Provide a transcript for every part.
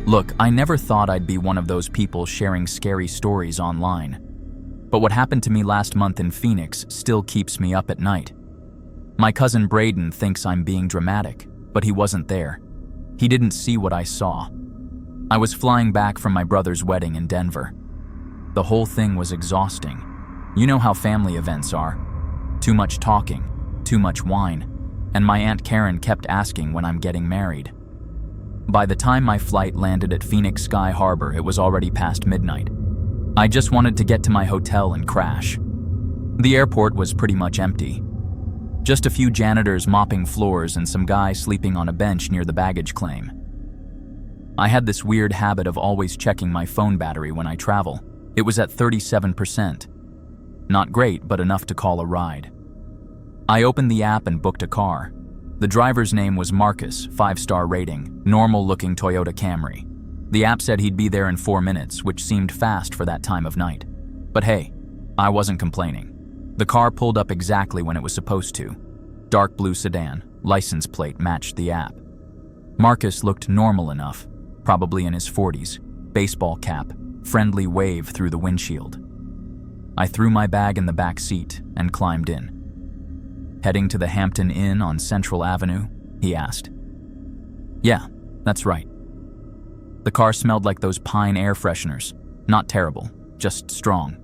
Look, I never thought I'd be one of those people sharing scary stories online. But what happened to me last month in Phoenix still keeps me up at night. My cousin Braden thinks I'm being dramatic, but he wasn't there. He didn't see what I saw. I was flying back from my brother's wedding in Denver. The whole thing was exhausting. You know how family events are. Too much talking, too much wine, and my Aunt Karen kept asking when I'm getting married. By the time my flight landed at Phoenix Sky Harbor, it was already past midnight. I just wanted to get to my hotel and crash. The airport was pretty much empty. Just a few janitors mopping floors and some guy sleeping on a bench near the baggage claim. I had this weird habit of always checking my phone battery when I travel. It was at 37%. Not great, but enough to call a ride. I opened the app and booked a car. The driver's name was Marcus, 5-star rating, normal-looking Toyota Camry. The app said he'd be there in 4 minutes, which seemed fast for that time of night. But hey, I wasn't complaining. The car pulled up exactly when it was supposed to. Dark blue sedan, license plate matched the app. Marcus looked normal enough, probably in his 40s, baseball cap, friendly wave through the windshield. I threw my bag in the back seat and climbed in. "Heading to the Hampton Inn on Central Avenue?" he asked. "Yeah, that's right." The car smelled like those Pine air fresheners. Not terrible, just strong.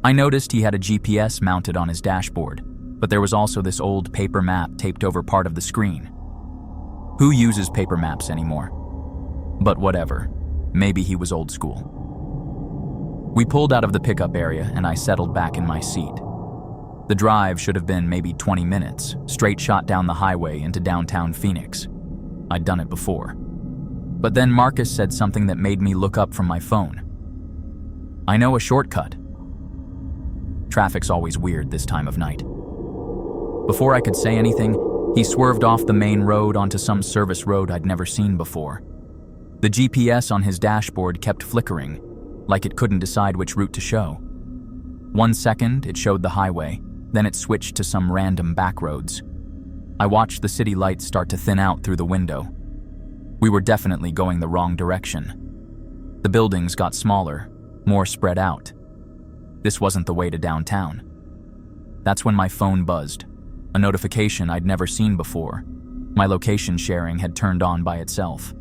I noticed he had a GPS mounted on his dashboard, but there was also this old paper map taped over part of the screen. Who uses paper maps anymore? But whatever, maybe he was old school. We pulled out of the pickup area and I settled back in my seat. The drive should have been maybe 20 minutes, straight shot down the highway into downtown Phoenix. I'd done it before. But then Marcus said something that made me look up from my phone. "I know a shortcut." Traffic's always weird this time of night. Before I could say anything, he swerved off the main road onto some service road I'd never seen before. The GPS on his dashboard kept flickering, like it couldn't decide which route to show. 1 second, it showed the highway, then it switched to some random back roads. I watched the city lights start to thin out through the window. We were definitely going the wrong direction. The buildings got smaller, more spread out. This wasn't the way to downtown. That's when my phone buzzed, a notification I'd never seen before. My location sharing had turned on by itself.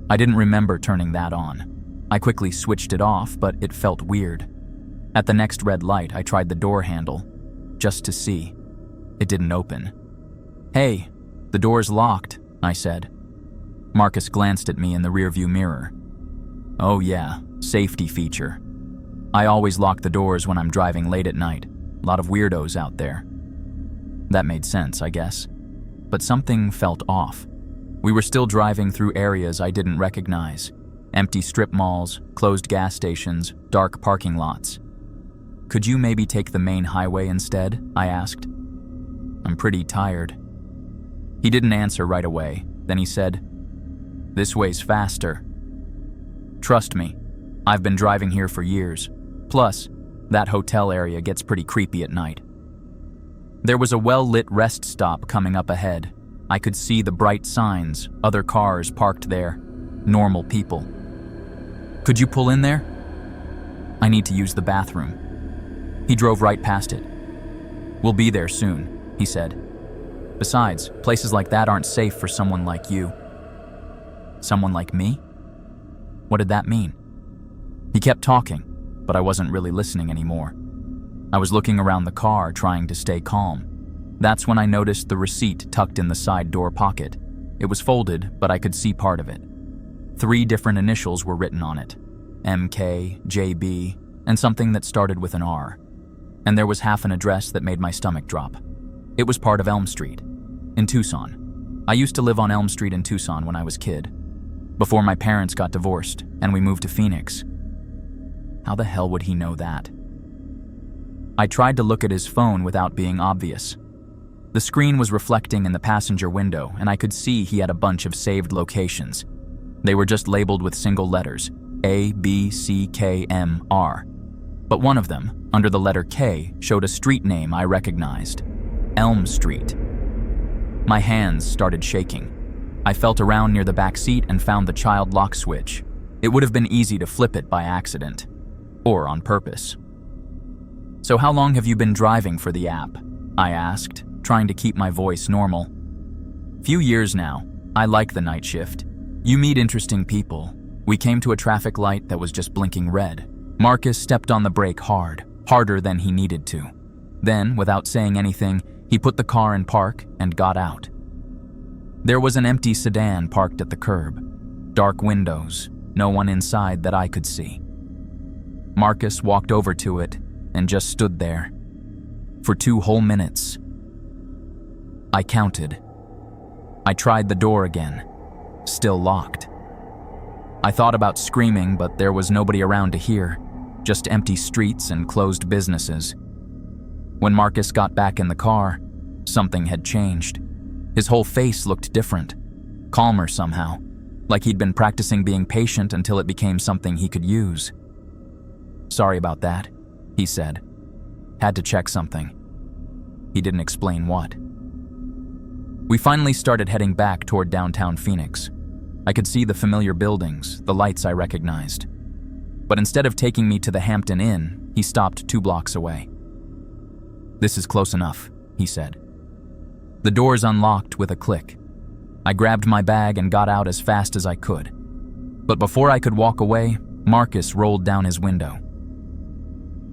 I didn't remember turning that on. I quickly switched it off, but it felt weird. At the next red light, I tried the door handle, just to see. It didn't open. "Hey, the door's locked," I said. Marcus glanced at me in the rearview mirror. "Oh yeah, safety feature. I always lock the doors when I'm driving late at night. A lot of weirdos out there." That made sense, I guess. But something felt off. We were still driving through areas I didn't recognize. Empty strip malls, closed gas stations, dark parking lots. "Could you maybe take the main highway instead?" I asked. "I'm pretty tired." He didn't answer right away. Then he said, "This way's faster." Trust me, I've been driving here for years. Plus, that hotel area gets pretty creepy at night. There was a well-lit rest stop coming up ahead. I could see the bright signs, other cars parked there, normal people. "Could you pull in there?" "I need to use the bathroom." He drove right past it. "We'll be there soon," he said. "Besides, places like that aren't safe for someone like you." Someone like me? What did that mean? He kept talking, but I wasn't really listening anymore. I was looking around the car, trying to stay calm. That's when I noticed the receipt tucked in the side door pocket. It was folded, but I could see part of it. 3 different initials were written on it. MK, JB, and something that started with an R. And there was half an address that made my stomach drop. It was part of Elm Street, in Tucson. I used to live on Elm Street in Tucson when I was a kid, before my parents got divorced and we moved to Phoenix. How the hell would he know that? I tried to look at his phone without being obvious. The screen was reflecting in the passenger window, and I could see he had a bunch of saved locations. They were just labeled with single letters, A, B, C, K, M, R. But one of them, under the letter K, showed a street name I recognized. Elm Street. My hands started shaking. I felt around near the back seat and found the child lock switch. It would have been easy to flip it by accident, or on purpose. "So how long have you been driving for the app?" I asked, trying to keep my voice normal. "Few years now. I like the night shift. You meet interesting people." We came to a traffic light that was just blinking red. Marcus stepped on the brake hard, harder than he needed to. Then, without saying anything, he put the car in park and got out. There was an empty sedan parked at the curb. Dark windows, no one inside that I could see. Marcus walked over to it and just stood there. For 2 whole minutes. I counted. I tried the door again. Still locked. I thought about screaming, but there was nobody around to hear. Just empty streets and closed businesses. When Marcus got back in the car, something had changed. His whole face looked different, calmer somehow, like he'd been practicing being patient until it became something he could use. "Sorry about that," he said. "Had to check something." He didn't explain what. We finally started heading back toward downtown Phoenix. I could see the familiar buildings, the lights I recognized. But instead of taking me to the Hampton Inn, he stopped 2 blocks away. "This is close enough," he said. The doors unlocked with a click. I grabbed my bag and got out as fast as I could. But before I could walk away, Marcus rolled down his window.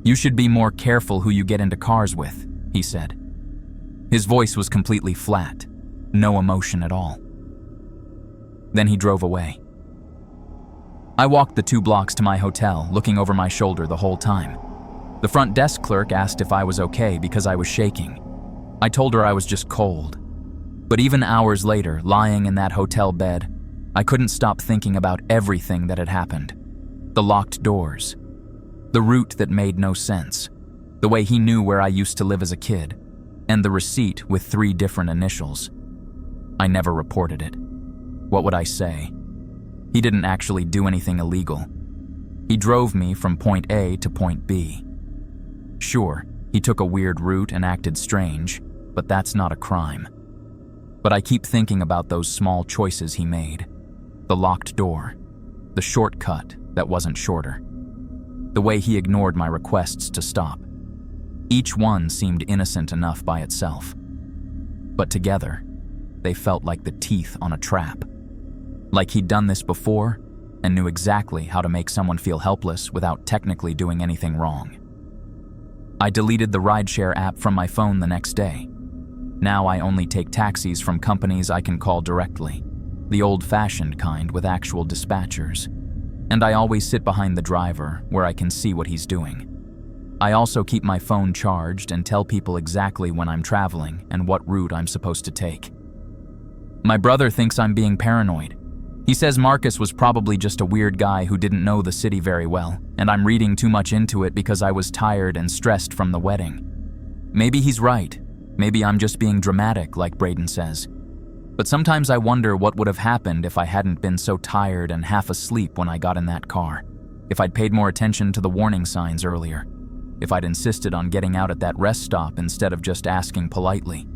"You should be more careful who you get into cars with," he said. His voice was completely flat, no emotion at all. Then he drove away. I walked the 2 blocks to my hotel, looking over my shoulder the whole time. The front desk clerk asked if I was okay because I was shaking. I told her I was just cold. But even hours later, lying in that hotel bed, I couldn't stop thinking about everything that had happened. The locked doors. The route that made no sense. The way he knew where I used to live as a kid. And the receipt with 3 different initials. I never reported it. What would I say? He didn't actually do anything illegal. He drove me from point A to point B. Sure, he took a weird route and acted strange, but that's not a crime. But I keep thinking about those small choices he made. The locked door. The shortcut that wasn't shorter. The way he ignored my requests to stop. Each one seemed innocent enough by itself. But together, they felt like the teeth on a trap. Like he'd done this before and knew exactly how to make someone feel helpless without technically doing anything wrong. I deleted the Rideshare app from my phone the next day. Now I only take taxis from companies I can call directly, the old-fashioned kind with actual dispatchers. And I always sit behind the driver where I can see what he's doing. I also keep my phone charged and tell people exactly when I'm traveling and what route I'm supposed to take. My brother thinks I'm being paranoid. He says Marcus was probably just a weird guy who didn't know the city very well, and I'm reading too much into it because I was tired and stressed from the wedding. Maybe he's right. Maybe I'm just being dramatic, like Braden says. But sometimes I wonder what would have happened if I hadn't been so tired and half asleep when I got in that car. If I'd paid more attention to the warning signs earlier. If I'd insisted on getting out at that rest stop instead of just asking politely.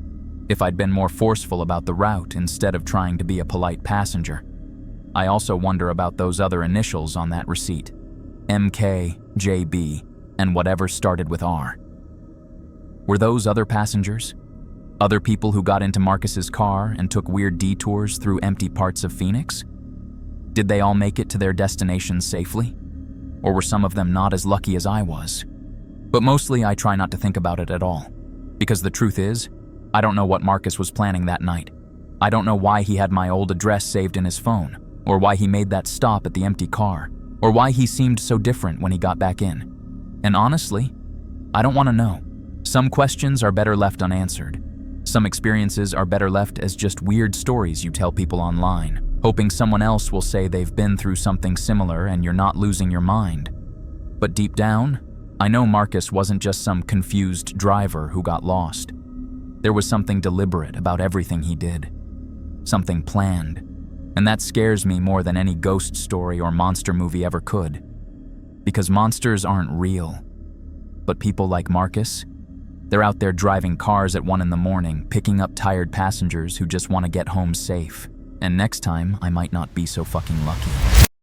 If I'd been more forceful about the route instead of trying to be a polite passenger. I also wonder about those other initials on that receipt. MK, JB, and whatever started with R. Were those other passengers? Other people who got into Marcus's car and took weird detours through empty parts of Phoenix? Did they all make it to their destinations safely? Or were some of them not as lucky as I was? But mostly I try not to think about it at all. Because the truth is, I don't know what Marcus was planning that night. I don't know why he had my old address saved in his phone, or why he made that stop at the empty car, or why he seemed so different when he got back in. And honestly, I don't want to know. Some questions are better left unanswered. Some experiences are better left as just weird stories you tell people online, hoping someone else will say they've been through something similar and you're not losing your mind. But deep down, I know Marcus wasn't just some confused driver who got lost. There was something deliberate about everything he did. Something planned. And that scares me more than any ghost story or monster movie ever could. Because monsters aren't real. But people like Marcus, they're out there driving cars at 1 a.m, picking up tired passengers who just want to get home safe. And next time, I might not be so fucking lucky.